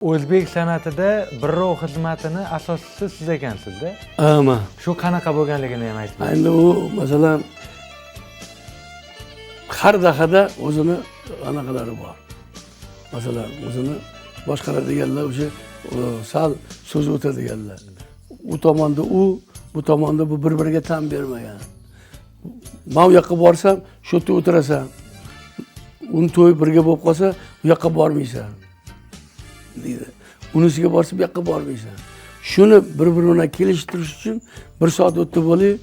O'zbek san'atida birrov xizmatini asoschisi siz ekansizda. Ama. Shu qanaqa bo'lganligini ham aytib bering. Endi u masalan har dahada o'zini anaqalari bor. Masalan, o'zini boshqaradiganlar o'sha sal so'z o'tadiganlar. U tomonda bu tomonda bu bir-biriga tan bermagan. Men u yoqqa borsam, shu yerda o'tirasan. Uni to'y birga bo'lib qolsa, u yoqqa bormaysan. deydi. Unisiga borsa bu yoqqa bormaysan. Shuni bir-birini kelishtirish uchun 1 soat o'tdi bo'ling,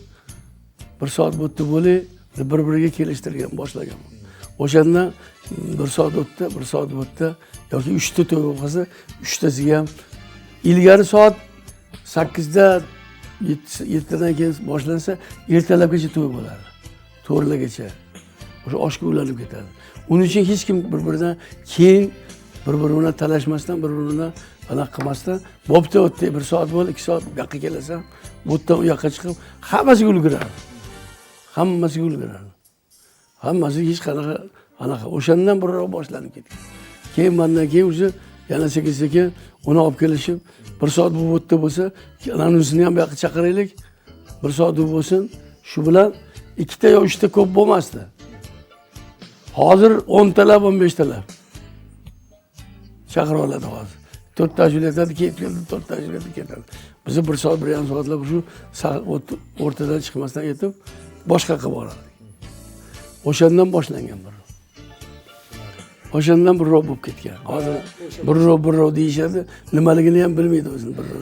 1 soat o'tdi bo'ling, bir-biriga kelishtirgan boshlagan. O'shandan 1 soat o'tdi, 1 soat o'tdi yoki 3 ta to'y bo'lib qolsa, 3 tasiga ham ilgari soat 8 da 7 dan keyin boshlansa, ertalabgacha to'y bo'ladi. 4 gacha. O'sha oshga ulanib ketadi. Uning uchun hech kim bir-biridan keyin bir-birini talashmasdan, bir-birini anaqa qilmasdan, bo'pti o'tdi, 1 soat bo'ldi, 2 soat bu yoqqa kelasan, bu yerdan u yoqqa chiqib, hammasiga ulguradi. Hammasiga ulguradi. Hammasi hech qanaqa anaqa o'shandan burroq boshlanib ketgan. Keyin mendan keyin o'sha yana sekin-sekin uni olib kelishib, 1 soat bu o'tdi bo'lsa, anavisini ham bu yoqqa chaqiraylik. 1 soat bo'lsin. Shu bilan 2 ta yo 3 ta ko'p bo'lmasdi. Hozir 10 talab, 15 talab. Chaqirib oladi hozir. 4 ta ajratadi, ketib keldi, 4 ta ajratib ketadi. Biz 1 soat, 1,5 soatlab shu o'rtadan chiqmasdan yetib, boshqa qilib boradi. O'shandan boshlangan bir. O'shandan birrov bo'lib ketgan. Hozir birrov deyishadi, nimaligini ham bilmaydi o'zini birrov.